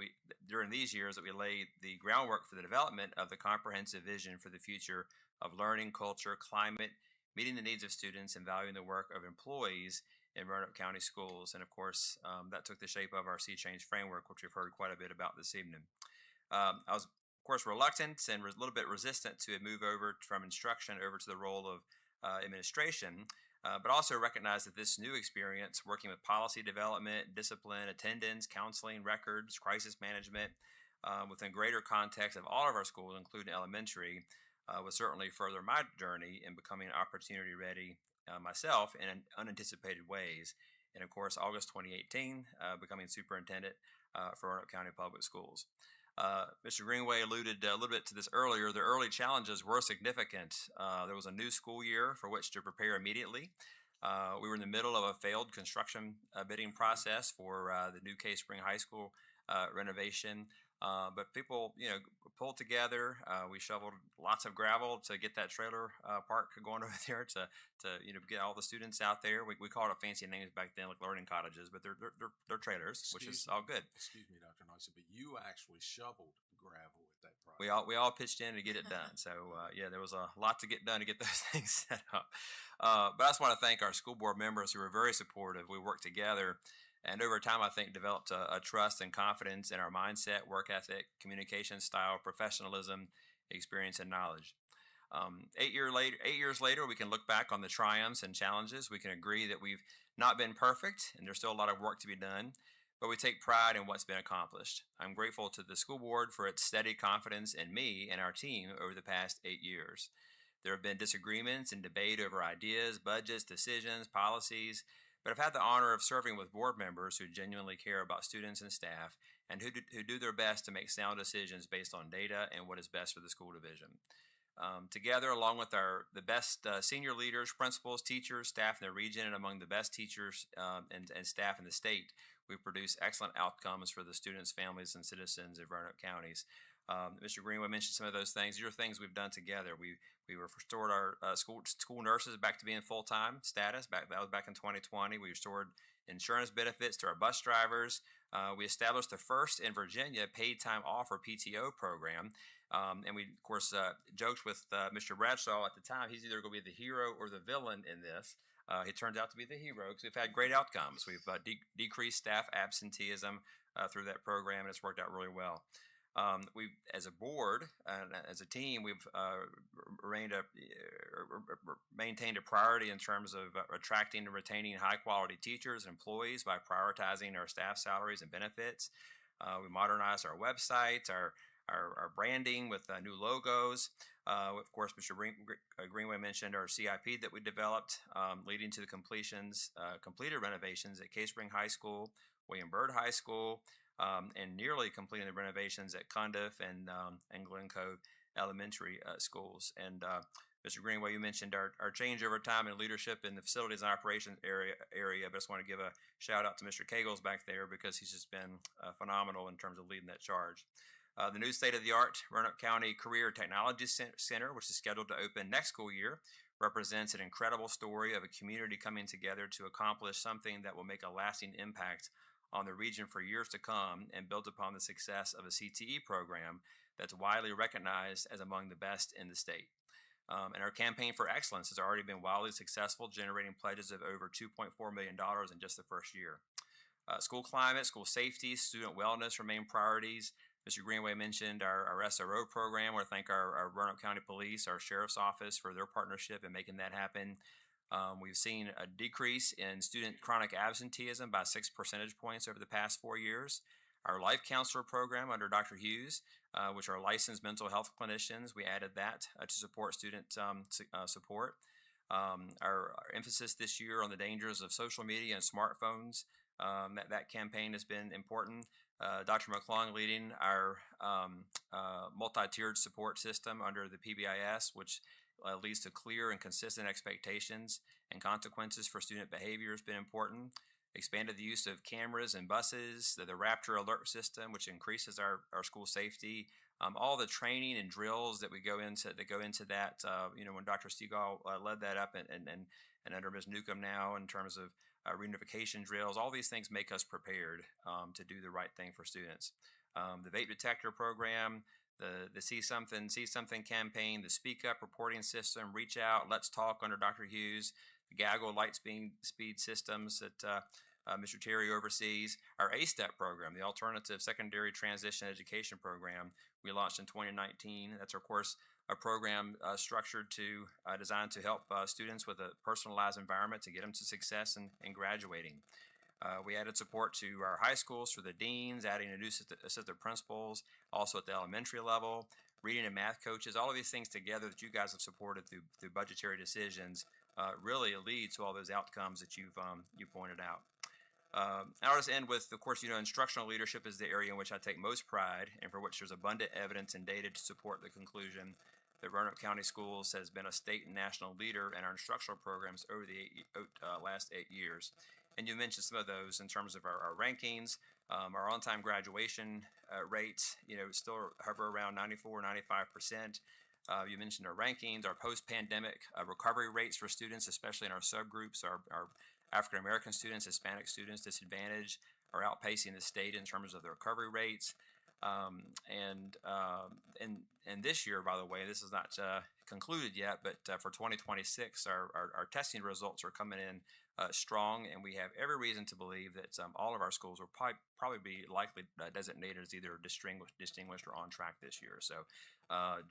we laid the groundwork for the development of the comprehensive vision for the future of learning, culture, climate, meeting the needs of students, and valuing the work of employees in Roanoke County schools. And of course, that took the shape of our Sea Change Framework, which we've heard quite a bit about this evening. I was, of course, reluctant and a little bit resistant to move over from instruction over to the role of administration. but also recognize that this new experience, working with policy development, discipline, attendance, counseling, records, crisis management, within greater context of all of our schools, including elementary, will certainly further my journey in becoming opportunity ready myself in unanticipated ways. And of course, August 2018, becoming superintendent for Roanoke County Public Schools. Mr. Greenway alluded a little bit to this earlier. The early challenges were significant. There was a new school year for which to prepare immediately. We were in the middle of a failed construction bidding process for the new Case Spring High School renovation. But people, pulled together. We shoveled lots of gravel to get that trailer park going over there to get all the students out there. We called it fancy names back then, like learning cottages, but they're trailers, which is all good. Excuse me, Dr. Nice, but you actually shoveled gravel at that project. We all pitched in to get it done. So there was a lot to get done to get those things set up. But I just want to thank our school board members who were very supportive. We worked together. And over time, I think, developed a trust and confidence in our mindset, work ethic, communication style, professionalism, experience, and knowledge. 8 years later, we can look back on the triumphs and challenges. We can agree that we've not been perfect, and there's still a lot of work to be done, but we take pride in what's been accomplished. I'm grateful to the school board for its steady confidence in me and our team over the past 8 years. There have been disagreements and debate over ideas, budgets, decisions, policies, but I've had the honor of serving with board members who genuinely care about students and staff and who do their best to make sound decisions based on data and what is best for the school division. Together, along with the best senior leaders, principals, teachers, staff in the region, and among the best teachers and staff in the state, we've produced excellent outcomes for the students, families, and citizens of Roanoke counties. Mr. Greenway mentioned some of those things. These are things we've done together. We restored our school nurses back to being full-time status. That was back in 2020. We restored insurance benefits to our bus drivers. We established the first in Virginia paid time off or PTO program. And we, of course, joked with Mr. Bradshaw at the time. He's either going to be the hero or the villain in this. He turns out to be the hero because we've had great outcomes. We've decreased staff absenteeism through that program, and it's worked out really well. We've, as a board and as a team, we've maintained a priority in terms of attracting and retaining high-quality teachers and employees by prioritizing our staff salaries and benefits. We modernized our websites, our branding with new logos. Of course, Mr. Greenway mentioned our CIP that we developed, leading to the completed renovations at Case Spring High School, William Byrd High School, and nearly completing the renovations at Cundiff and Glencoe Elementary schools. And Mr. Greenway, you mentioned our change over time in leadership in the facilities and operations area. But I just want to give a shout out to Mr. Kagels back there because he's just been phenomenal in terms of leading that charge. The new state-of-the-art Roanoke County Career Technology Center, which is scheduled to open next school year, represents an incredible story of a community coming together to accomplish something that will make a lasting impact on the region for years to come and build upon the success of a CTE program that's widely recognized as among the best in the state. And our campaign for excellence has already been wildly successful, generating pledges of over $2.4 million in just the first year. School climate, school safety, student wellness remain priorities. Mr. Greenway mentioned our SRO program. I want to thank our Roanoke County Police, our Sheriff's Office for their partnership in making that happen. We've seen a decrease in student chronic absenteeism by 6 percentage points over the past 4 years. Our Life Counselor program under Dr. Hughes, which are licensed mental health clinicians, we added that to support student support. Our emphasis this year on the dangers of social media and smartphones, that campaign has been important. Dr. McClung leading our multi-tiered support system under the PBIS, which leads to clear and consistent expectations and consequences for student behavior has been important. Expanded the use of cameras in buses, the Raptor alert system, which increases our school safety. All the training and drills that go into that. When Dr. Stegall led that up and under Ms. Newcomb now in terms of reunification drills, all these things make us prepared to do the right thing for students. The vape detector program, the See Something campaign, the Speak Up reporting system, Reach Out, Let's Talk under Dr. Hughes, the Gaggle light speed systems that Mr. Terry oversees, our A-STEP program, the Alternative Secondary Transition Education Program we launched in 2019. That's, of course, a program structured to designed to help students with a personalized environment to get them to success in graduating. We added support to our high schools for the deans, adding a new assistant principals, also at the elementary level, reading and math coaches. All of these things together that you guys have supported through budgetary decisions really lead to all those outcomes that you pointed out. I'll just end with, of course, instructional leadership is the area in which I take most pride and for which there's abundant evidence and data to support the conclusion that Roanoke County Schools has been a state and national leader in our instructional programs over the last 8 years. And you mentioned some of those in terms of our rankings. Our on-time graduation rates, still hover around 94, 95%. You mentioned our rankings, our post-pandemic recovery rates for students, especially in our subgroups, our African American students, Hispanic students, disadvantaged, are outpacing the state in terms of the recovery rates. And this year, by the way, this is not concluded yet, but for 2026, our testing results are coming in strong, and we have every reason to believe that all of our schools will probably be likely designated as either distinguished or on track this year. So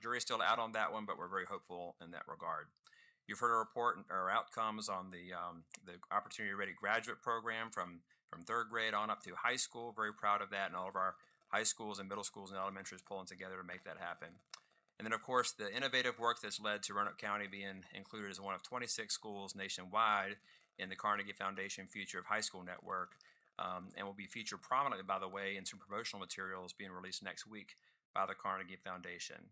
jury's still out on that one, but we're very hopeful in that regard. You've heard a report or outcomes on the Opportunity Ready Graduate Program from third grade on up through high school. Very proud of that, and all of our high schools and middle schools and elementaries pulling together to make that happen. And then, of course, the innovative work that's led to Roanoke County being included as one of 26 schools nationwide in the Carnegie Foundation Future of High School Network, and will be featured prominently, by the way, in some promotional materials being released next week by the Carnegie Foundation.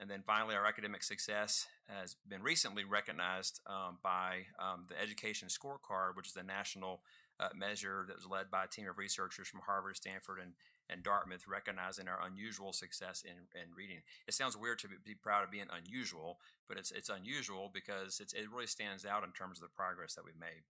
And then finally, our academic success has been recently recognized by the Education Scorecard, which is a national measure that was led by a team of researchers from Harvard, Stanford, and Dartmouth, recognizing our unusual success in reading. It sounds weird to be proud of being unusual, but it's unusual because it really stands out in terms of the progress that we've made.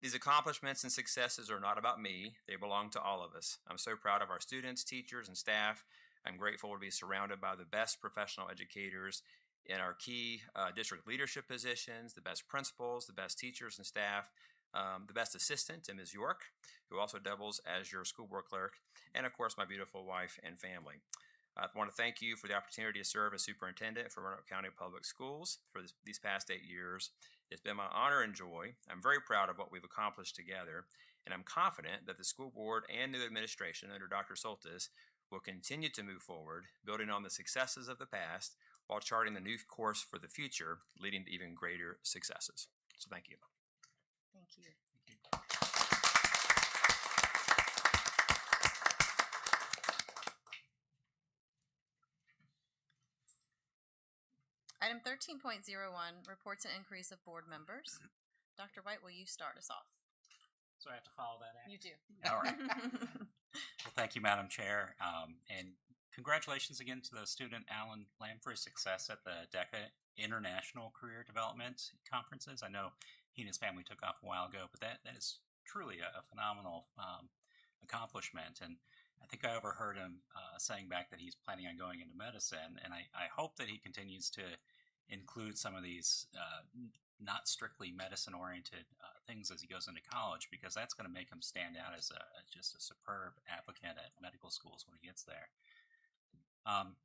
These accomplishments and successes are not about me. They belong to all of us. I'm so proud of our students, teachers, and staff. I'm grateful to be surrounded by the best professional educators in our key district leadership positions, the best principals, the best teachers and staff, the best assistant, Ms. York, who also doubles as your school board clerk, and of course my beautiful wife and family. I want to thank you for the opportunity to serve as superintendent for Roanoke County Public Schools for these past 8 years. It's been my honor and joy. I'm very proud of what we've accomplished together, and I'm confident that the school board and new administration under Dr. Soltis will continue to move forward, building on the successes of the past while charting the new course for the future, leading to even greater successes. So thank you. Thank you. Item 13.01, reports and increase of board members. Dr. White, will you start us off? So I have to follow that act? You do. All right. Well, thank you, Madam Chair. And congratulations again to the student Alan Lamb for his success at the DECA International Career Development Conferences. I know he and his family took off a while ago, but that is truly a phenomenal accomplishment. And I think I overheard him saying back that he's planning on going into medicine, and I hope that he continues to include some of these not strictly medicine-oriented things as he goes into college, because that's going to make him stand out as just a superb applicant at medical schools when he gets there.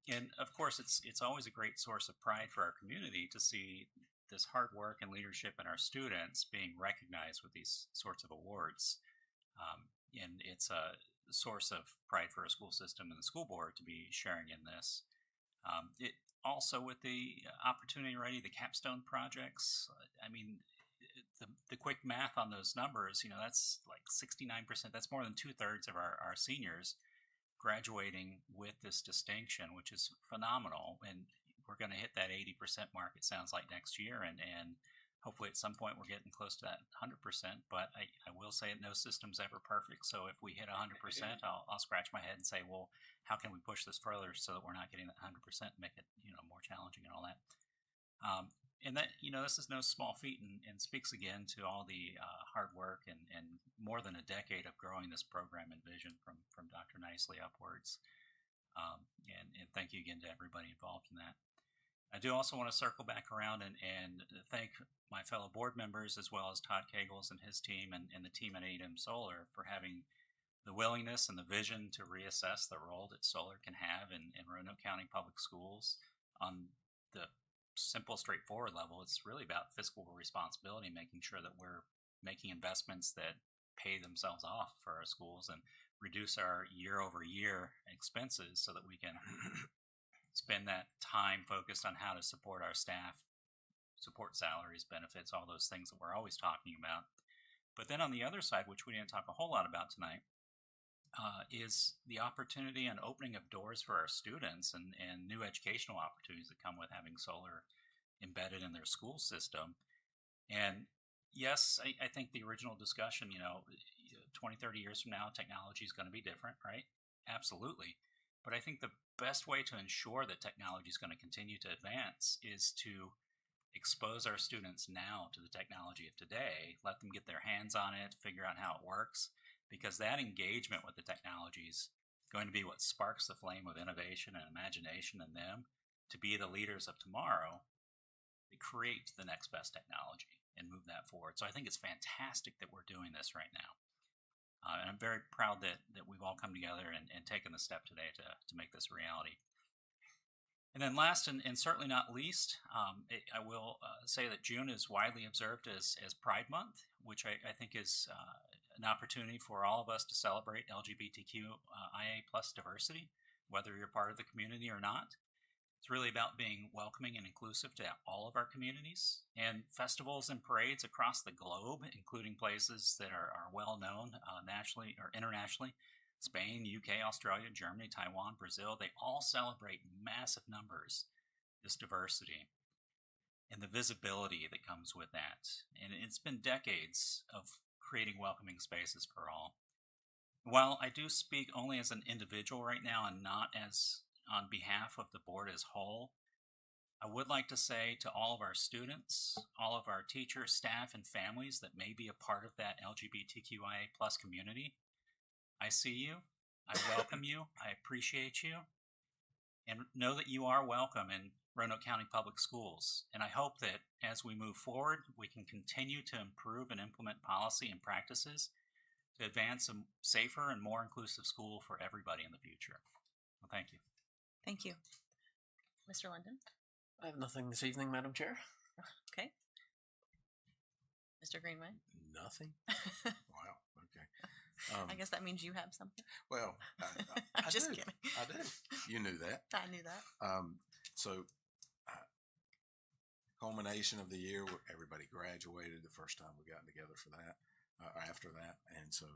And of course, it's always a great source of pride for our community to see this hard work and leadership in our students being recognized with these sorts of awards. And it's a source of pride for our school system and the school board to be sharing in this. It also, with the Opportunity Ready, the capstone projects, I mean, the quick math on those numbers, that's like 69%. That's more than 2/3 of our seniors graduating with this distinction, which is phenomenal. And we're going to hit that 80% mark, it sounds like, next year. And hopefully at some point we're getting close to that 100%. But I will say no system's ever perfect. So if we hit 100%, I'll scratch my head and say, well, how can we push this further so that we're not getting that 100% and make it more challenging and all that. And that, this is no small feat, and speaks again to all the hard work and more than a decade of growing this program and vision from Dr. Nicely upwards. And thank you again to everybody involved in that. I do also want to circle back around and thank my fellow board members, as well as Todd Kegels and his team and the team at 8M Solar, for having the willingness and the vision to reassess the role that solar can have in Roanoke County Public Schools. on the simple, straightforward level, it's really about fiscal responsibility, making sure that we're making investments that pay themselves off for our schools and reduce our year-over-year expenses so that we can spend that time focused on how to support our staff, support salaries, benefits, all those things that we're always talking about. But then on the other side, which we didn't talk a whole lot about tonight, is the opportunity and opening of doors for our students and new educational opportunities that come with having solar embedded in their school system. And yes, I think the original discussion, 20, 30 years from now, technology is going to be different, right? Absolutely. But I think the best way to ensure that technology is going to continue to advance is to expose our students now to the technology of today, let them get their hands on it, figure out how it works, because that engagement with the technology is going to be what sparks the flame of innovation and imagination in them to be the leaders of tomorrow, to create the next best technology and move that forward. So I think it's fantastic that we're doing this right now. And I'm very proud that we've all come together and taken the step today to make this a reality. And then last and certainly not least, I will say that June is widely observed as Pride Month, which I think is an opportunity for all of us to celebrate LGBTQIA plus diversity, whether you're part of the community or not. It's really about being welcoming and inclusive to all of our communities, and festivals and parades across the globe, including places that are well known nationally or internationally. Spain, UK, Australia, Germany, Taiwan, Brazil, they all celebrate massive numbers, this diversity, and the visibility that comes with that. And it's been decades of creating welcoming spaces for all. While I do speak only as an individual right now and not as on behalf of the board as whole, I would like to say to all of our students, all of our teachers, staff, and families that may be a part of that LGBTQIA plus community, I see you, I welcome you, I appreciate you, and know that you are welcome in Roanoke County Public Schools. And I hope that as we move forward, we can continue to improve and implement policy and practices to advance a safer and more inclusive school for everybody in the future. Well, thank you. Thank you. Mr. London? I have nothing this evening, Madam Chair. Okay. Mr. Greenway? Nothing? Wow, okay. I guess that means you have something. Well, I Just do. kidding. I do. You knew that. I knew that. So, culmination of the year, where everybody graduated the first time we got together for that, after that. And so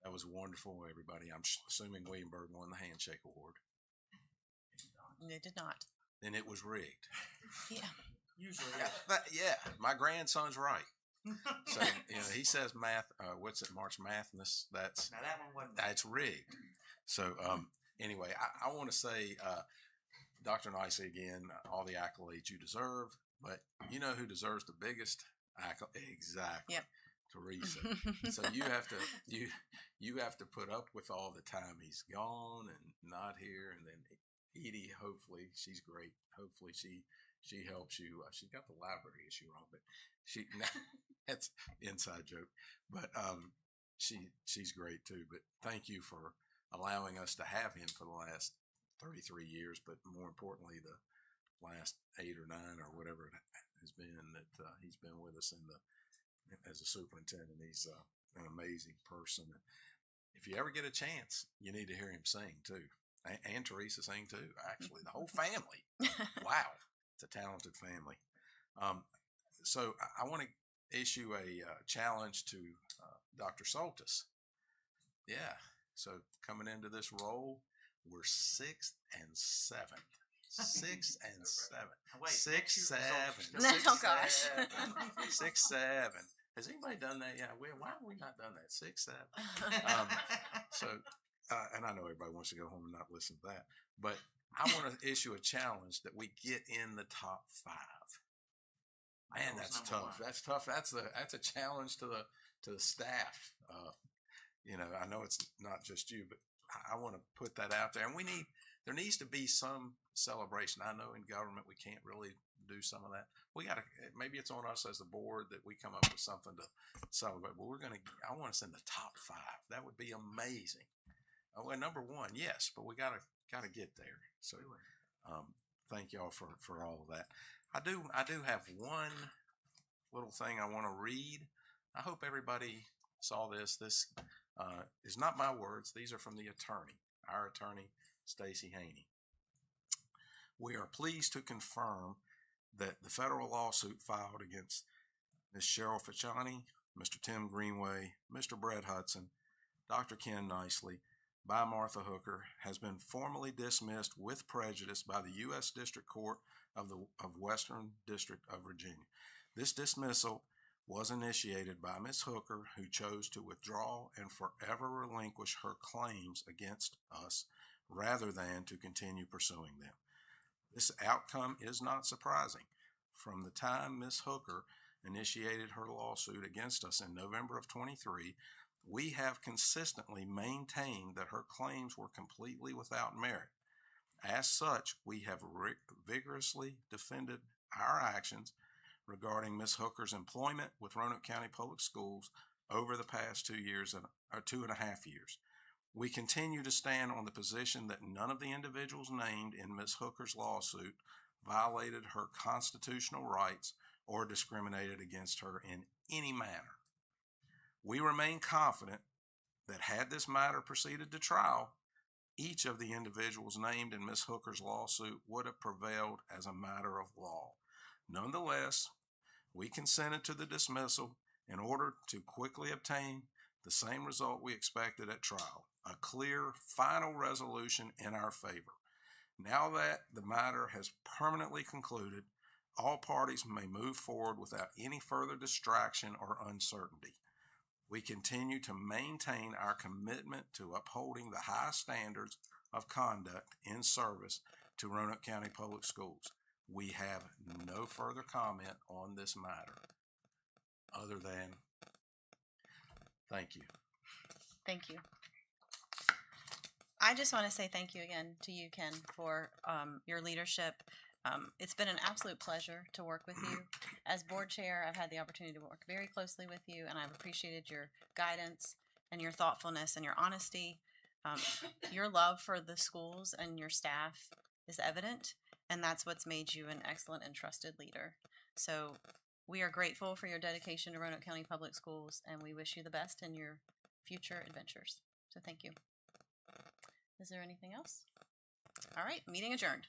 that was wonderful, everybody. I'm assuming Williamsburg won the handshake award. It did not. Then it was rigged. Yeah. Usually. Yeah, my grandson's right. So, he says math, what's it, March Madness, Now that one wasn't. that's rigged. So, anyway, I want to say, Dr. Nicely, again, all the accolades you deserve, but you know who deserves the biggest accolade? Exactly. Yep. Teresa. So you have to put up with all the time he's gone and not here, and then Edie, hopefully she's great. Hopefully she helps you. She's got the library issue wrong, but that's inside joke. But she's great too. But thank you for allowing us to have him for the last 33 years, but more importantly, the last 8 or 9 or whatever it has been that he's been with us as a superintendent. He's an amazing person. If you ever get a chance, you need to hear him sing too. And Teresa sang too, actually, the whole family. Wow. It's a talented family. So I want to issue a challenge to Dr. Soltis. Yeah. So coming into this role, we're 6th and 7th. 6 and 7. Wait, 6, 7. Oh, gosh. 6, 7. Has anybody done that yet? Why have we not done that? 6, 7. And I know everybody wants to go home and not listen to that, but I want to issue a challenge that we get in the top 5. Man, that's tough. That's tough. That's a challenge to the staff. I know it's not just you, but I want to put that out there. And there needs to be some celebration. I know in government we can't really do some of that. Maybe it's on us as the board that we come up with something to celebrate. But I want us in the top 5. That would be amazing. Well, number 1, yes, but we gotta get there. So, thank y'all for all of that. I do have one little thing I want to read. I hope everybody saw this. This is not my words. These are from the attorney, our attorney, Stacey Haney. We are pleased to confirm that the federal lawsuit filed against Ms. Cheryl Ficciani, Mr. Tim Greenway, Mr. Brett Hudson, Dr. Ken Nicely, by Martha Hooker has been formally dismissed with prejudice by the U.S. District Court of Western District of Virginia. This dismissal was initiated by Ms. Hooker, who chose to withdraw and forever relinquish her claims against us rather than to continue pursuing them. This outcome is not surprising. From the time Ms. Hooker initiated her lawsuit against us in November of 23, we have consistently maintained that her claims were completely without merit. As such, we have vigorously defended our actions regarding Ms. Hooker's employment with Roanoke County Public Schools over the past 2 years or 2.5 years. We continue to stand on the position that none of the individuals named in Ms. Hooker's lawsuit violated her constitutional rights or discriminated against her in any manner. We remain confident that had this matter proceeded to trial, each of the individuals named in Ms. Hooker's lawsuit would have prevailed as a matter of law. Nonetheless, we consented to the dismissal in order to quickly obtain the same result we expected at trial, a clear final resolution in our favor. Now that the matter has permanently concluded, all parties may move forward without any further distraction or uncertainty. We continue to maintain our commitment to upholding the high standards of conduct in service to Roanoke County Public Schools. We have no further comment on this matter other than thank you. Thank you. I just want to say thank you again to you, Ken, for your leadership. It's been an absolute pleasure to work with you. As board chair, I've had the opportunity to work very closely with you, and I've appreciated your guidance and your thoughtfulness and your honesty. Your love for the schools and your staff is evident, and that's what's made you an excellent and trusted leader. So we are grateful for your dedication to Roanoke County Public Schools, and we wish you the best in your future adventures. So thank you. Is there anything else? All right, meeting adjourned.